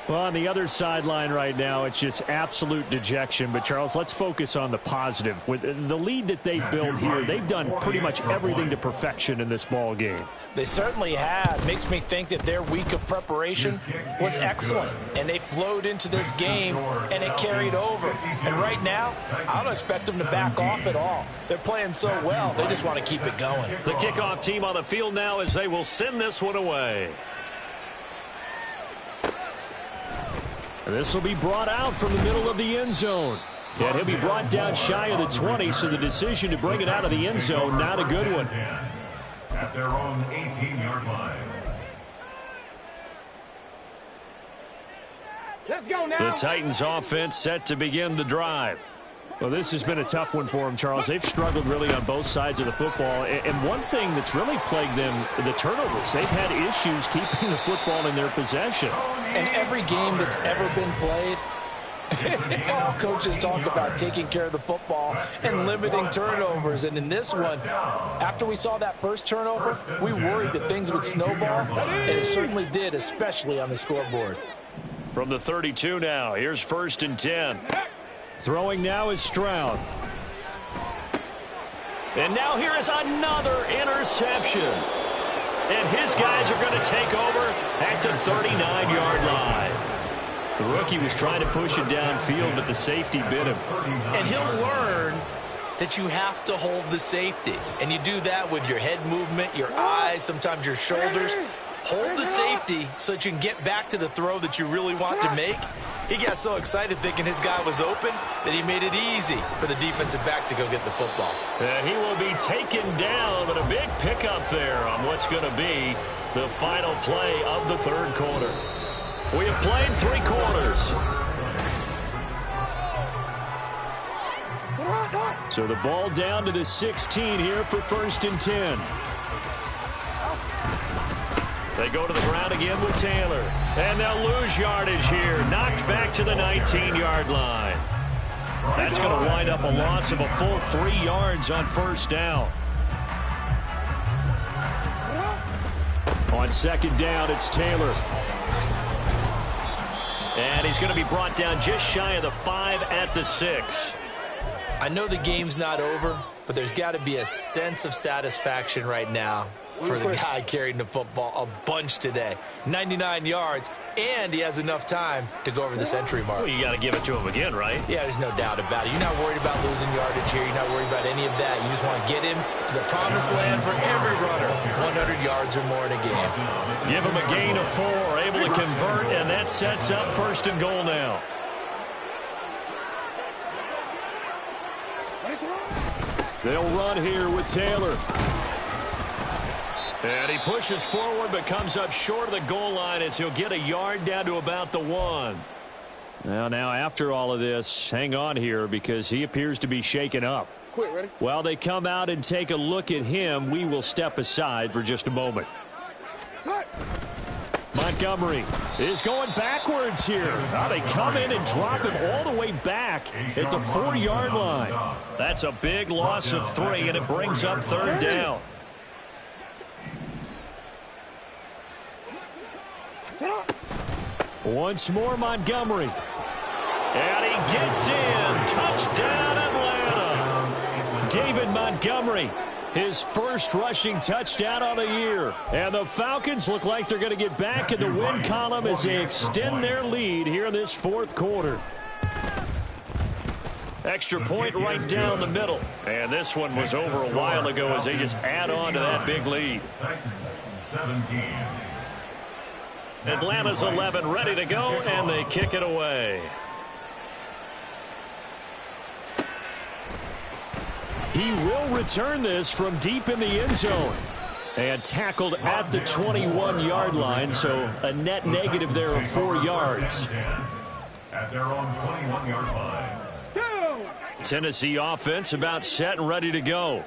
Well, on the other sideline right now, it's just absolute dejection. But, Charles, let's focus on the positive. With the lead that they built here, they've done pretty much everything to perfection in this ball game. They certainly have. Makes me think that their week of preparation was excellent. And they flowed into this game, and it carried over. And right now, I don't expect them to back off at all. They're playing so well, they just want to keep it going. The kickoff team on the field now as they will send this one away. This will be brought out from the middle of the end zone. And he'll be brought down shy of the 20, so the decision to bring it out of the end zone, not a good one. At their own 18-yard line. Let's go now. The Titans offense set to begin the drive. Well, this has been a tough one for them, Charles. They've struggled really on both sides of the football. And one thing that's really plagued them, the turnovers. They've had issues keeping the football in their possession. And every game that's ever been played, all coaches talk about taking care of the football and limiting turnovers. And in this one, after we saw that first turnover, we worried that things would snowball, and it certainly did, especially on the scoreboard. From the 32 now, here's 1st and 10. Throwing now is Stroud. And now here is another interception. and his guys are going to take over at the 39-yard line. The rookie was trying to push it downfield, but the safety bit him. And he'll learn that you have to hold the safety. And you do that with your head movement, your eyes, sometimes your shoulders. Hold the safety so that you can get back to the throw that you really want to make. He got so excited thinking his guy was open that he made it easy for the defensive back to go get the football. And he will be taken down, but a big pickup there on what's going to be the final play of the third quarter. We have played 3 quarters. So the ball down to the 16 here for 1st and 10. They go to the ground again with Taylor. And they'll lose yardage here. Knocked back to the 19-yard line. That's going to wind up a loss of a full 3 yards on 1st down. On 2nd down, it's Taylor. And he's going to be brought down just shy of the 5 at the 6. I know the game's not over, but there's got to be a sense of satisfaction right now for the guy carrying the football a bunch today. 99 yards, and he has enough time to go over the century mark. Well, you got to give it to him again, right? Yeah, there's no doubt about it. You're not worried about losing yardage here. You're not worried about any of that. You just want to get him to the promised land for every runner. 100 yards or more in a game. Give him a gain of 4, able to convert, and that sets up 1st and goal now. They'll run here with Taylor. And he pushes forward but comes up short of the goal line as he'll get a yard down to about the 1. Now after all of this, hang on here because he appears to be shaken up. Quick, ready? While they come out and take a look at him, we will step aside for just a moment. Montgomery is going backwards here. Now they come in and drop him all the way back at the 4-yard line. That's a big loss of 3, and it brings up 3rd down. Once more, Montgomery. And he gets in. Touchdown, Atlanta. David Montgomery, his first rushing touchdown of the year. And the Falcons look like they're going to get back in the win column as they extend their lead here in this 4th quarter. Extra point right down the middle. And this one was over a while ago as they just add on to that big lead. 17. Atlanta's 11 ready to go, and they kick it away. He will return this from deep in the end zone. And tackled at the 21-yard line, so a net negative there of 4 yards. At their own 21-yard line. Tennessee offense about set and ready to go.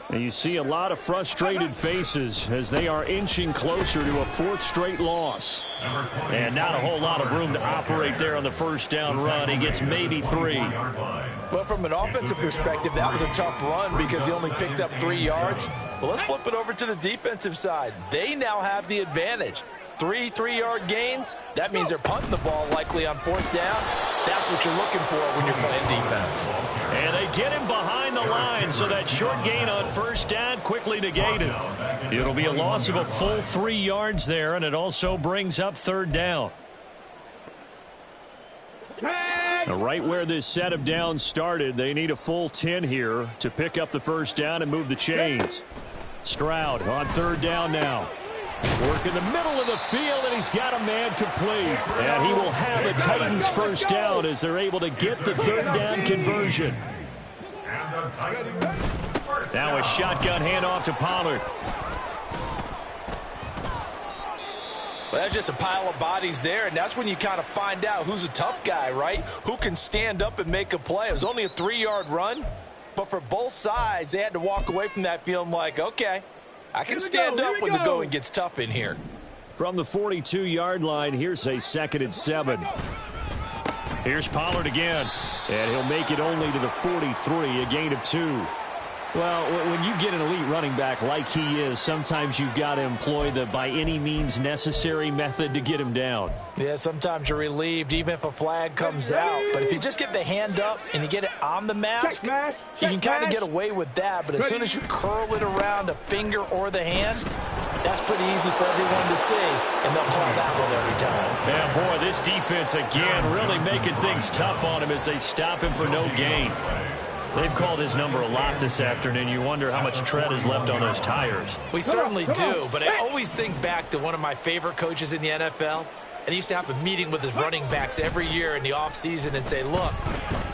And you see a lot of frustrated faces as they are inching closer to a 4th straight loss. And not a whole lot of room to operate there on the 1st down run. He gets maybe 3. Well, from an offensive perspective, that was a tough run because he only picked up 3 yards. Well, let's flip it over to the defensive side. They now have the advantage. 3 3-yard gains. That means they're punting the ball likely on 4th down. That's what you're looking for when you're playing defense. And they get him behind the line, so that short gain on 1st down quickly negated. It'll be a loss of a full 3 yards there, and it also brings up 3rd down. Right where this set of downs started, they need a full 10 here to pick up the 1st down and move the chains. Stroud on 3rd down now. Work in the middle of the field, and he's got a man complete. And he will have a Titans 1st down as they're able to get the 3rd down conversion. Now a shotgun handoff to Pollard. Well, that's just a pile of bodies there, and that's when you kind of find out who's a tough guy, right? Who can stand up and make a play. It was only a 3-yard run, but for both sides, they had to walk away from that feeling like, okay, I can stand up when the going gets tough in here. From the 42-yard line, here's a 2nd and 7. Here's Pollard again, and he'll make it only to the 43, a gain of 2. Well, when you get an elite running back like he is, sometimes you've got to employ the by any means necessary method to get him down. Yeah, sometimes you're relieved even if a flag comes out. But if you just get the hand up and you get it on the mask, you can kind of get away with that. But as soon as you curl it around a finger or the hand, That's pretty easy for everyone to see, and they'll call that one every time. Yeah, boy, this defense again really making things tough on him as they stop him for no gain. They've called his number a lot this afternoon. You wonder how much tread is left on those tires. We certainly do, but I always think back to one of my favorite coaches in the NFL, and he used to have a meeting with his running backs every year in the offseason and say, look,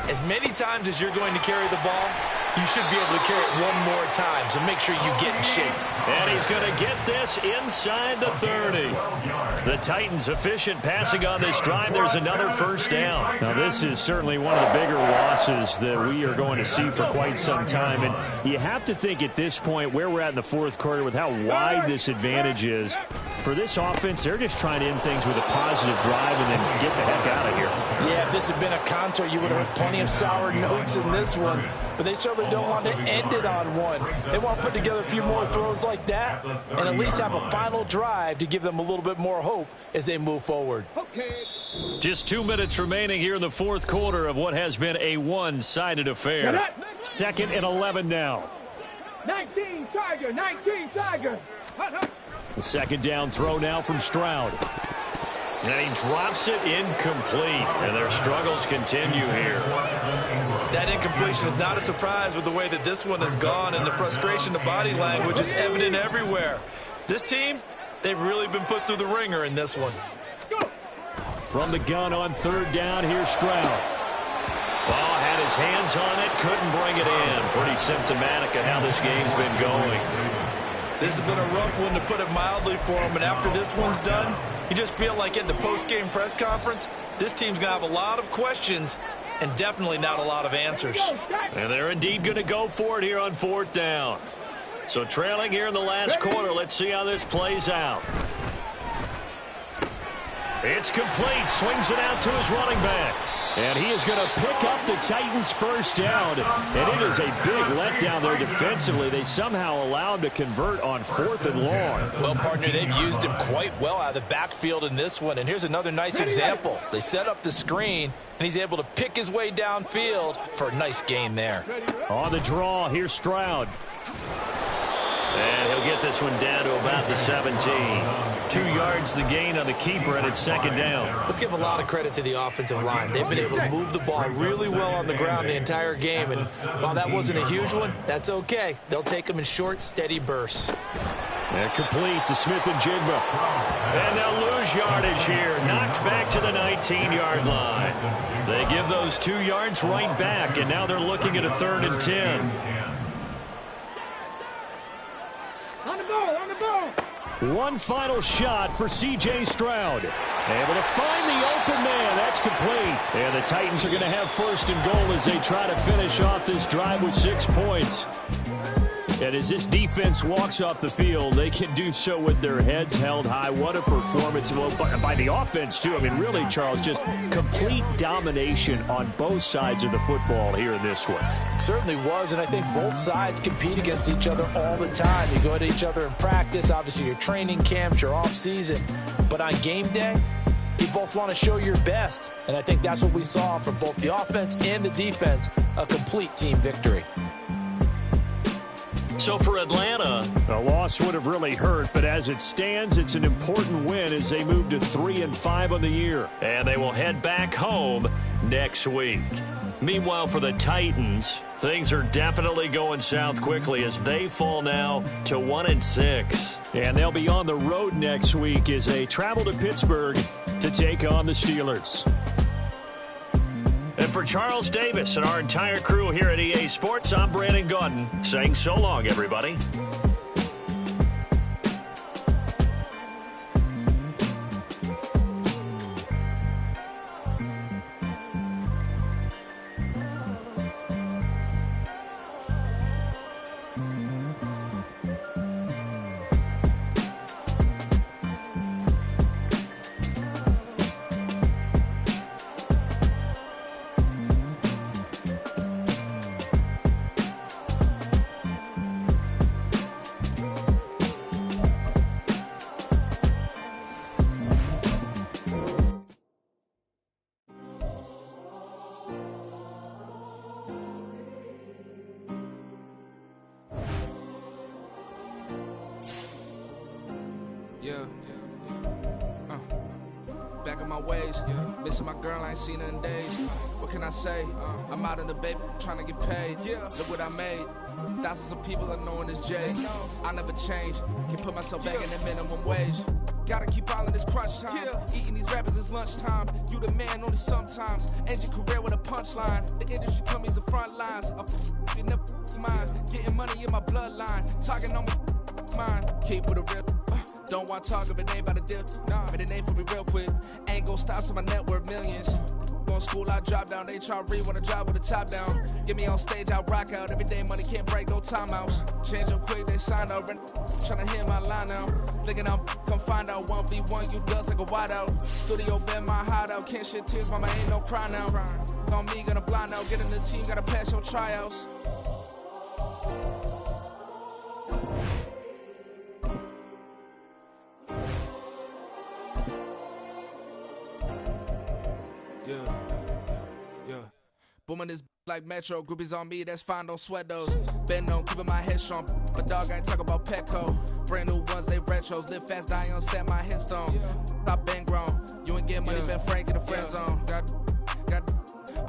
as many times as you're going to carry the ball, you should be able to carry it one more time, so make sure you get in shape. And he's going to get this inside the 30. The Titans efficient passing on this drive. There's another first down. Now, this is certainly one of the bigger losses that we are going to see for quite some time. And you have to think at this point where we're at in the fourth quarter with how wide this advantage is. For this offense, they're just trying to end things with a positive drive and then get the heck out of here. Yeah, if this had been a concert, you would have heard plenty of sour notes in this one. But they certainly don't want to end it on one. They want to put together a few more throws like that and at least have a final drive to give them a little bit more hope as they move forward. Just 2 minutes remaining here in the fourth quarter of what has been a one-sided affair. 2nd and 11 now. 19 Tiger, 19 Tiger. The second down throw now from Stroud. And he drops it incomplete. And their struggles continue here. That incompletion is not a surprise with the way that this one has gone, and the frustration, the body language is evident everywhere. This team, they've really been put through the ringer in this one. From the gun on third down, here's Stroud. Ball had his hands on it, couldn't bring it in. Pretty symptomatic of how this game's been going. This has been a rough one, to put it mildly, for him. And after this one's done, you just feel like at the post-game press conference, this team's going to have a lot of questions and definitely not a lot of answers. And they're indeed going to go for it here on fourth down. So trailing here in the last quarter, let's see how this plays out. It's complete. Swings it out to his running back. And he is going to pick up the Titans' first down. And it is a big letdown there defensively. They somehow allow him to convert on 4th and long. Well, partner, they've used him quite well out of the backfield in this one. And here's another nice example. They set up the screen, and he's able to pick his way downfield for a nice gain there. On the draw, here's Stroud. And he'll get this one down to about the 17. 2 yards the gain on the keeper, and it's second down. Let's give a lot of credit to the offensive line. They've been able to move the ball really well on the ground the entire game. And while that wasn't a huge one, that's okay. They'll take them in short, steady bursts. And complete to Smith-Njigba. And they'll lose yardage here. Knocked back to the 19-yard line. They give those 2 yards right back, and now they're looking at a 3rd and 10. One final shot for C.J. Stroud. Able to find the open man. That's complete. And the Titans are going to have 1st and goal as they try to finish off this drive with 6 points. And as this defense walks off the field, they can do so with their heads held high. What a performance by the offense, too. I mean, really, Charles, just complete domination on both sides of the football here in this one. Certainly was, and I think both sides compete against each other all the time. You go at each other in practice, obviously your training camps, your off-season. But on game day, you both want to show your best. And I think that's what we saw from both the offense and the defense, a complete team victory. So for Atlanta, the loss would have really hurt, but as it stands, it's an important win as they move to 3-5 on the year. And they will head back home next week. Meanwhile, for the Titans, things are definitely going south quickly as they fall now to 1-6. And they'll be on the road next week as they travel to Pittsburgh to take on the Steelers. And for Charles Davis and our entire crew here at EA Sports, I'm Brandon Gaudin saying so long, everybody. stacking my ways. Missing my girl, I ain't seen her in days. What can I say? I'm out in the baby trying to get paid. Look what I made. Thousands of people are knowing this Jay. I never change. Can put myself back in the minimum wage. Gotta keep all in this crunch time. Eating these rappers is lunchtime. You the man only sometimes. End your career with a punchline. The industry tell me the front lines. You never mind. Getting money in my bloodline. Talking on my mind. Keep with a real. Don't want to talk if it ain't about a deal. But it ain't for me real quick. Ain't gon' stop till my net worth millions. Going school, I drop down. They try to read when I drive with the top down. Get me on stage, I rock out. Every day money can't break, no timeouts. Change up quick, they sign up. Tryna hear my line now. Thinking I'm come find out 1v1, you dust like a wideout. Studio been my hideout. Can't shed tears, mama ain't no cry now. On me, gonna blind out. Get in the team, gotta pass your tryouts. Booming this like Metro, groupies on me, that's fine, don't sweat those. Been on, keeping my head strong, but dog, I ain't talking about Petco. Brand new ones, they retros, live fast, die on, set my headstone. Stop been grown, you ain't get money, been frank in the friend zone.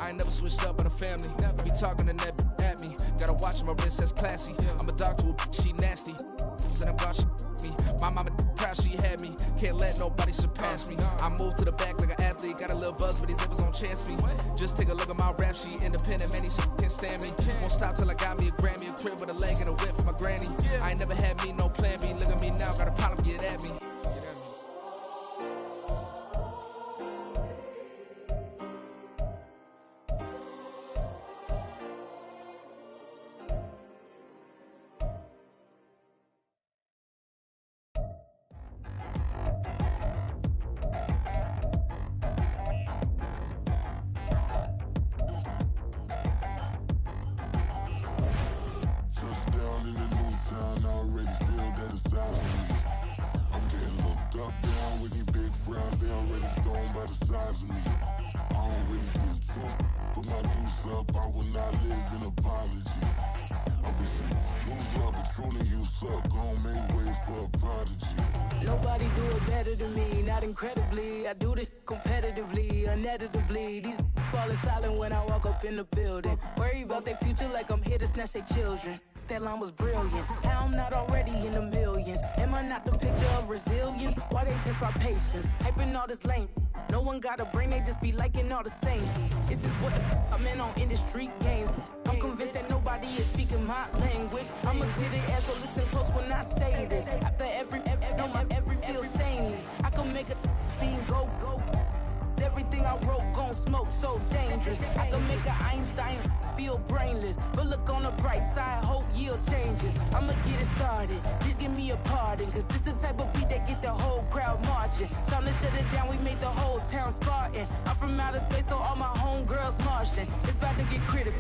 I ain't never switched up on the family. Be talking to that at me, gotta watch my wrist, that's classy. I'm a dog to a she nasty, and I'm about she me. My mama proud she had me, can't let nobody surpass me. I moved to the back like an athlete, got a little buzz, but these zippers on chance me. Just take a look at my rap sheet, independent, man, these can't stand me. Won't stop till I got me a Grammy, a crib with a leg and a whip for my granny. I ain't never had me no plan B, look at me now, got a problem, get at me. Nobody do it better than me, not incredibly. I do this competitively, uneditably. These falling silent when I walk up in the building. Worry about their future like I'm here to snatch their children. That line was brilliant. How I'm not already in the millions? Am I not the picture of resilience? Why they test my patience? Hyping all this lame. No one got a brain, they just be liking all the same. This is what the I'm in on industry games. I'm convinced that nobody is speaking my language. I'ma get it as so listen close when I say this. After every feel stainless. I can make a fiend go. Everything I wrote gon' smoke, so dangerous. I can make an Einstein feel brainless. But look on the bright side, hope yield changes. I'ma get it started, please give me a pardon. Cause this the type of beat that get the whole crowd marching. Time to shut it down, we made the whole town Spartan. I'm from outer space, so all my homegirls Martian. It's about to get critical.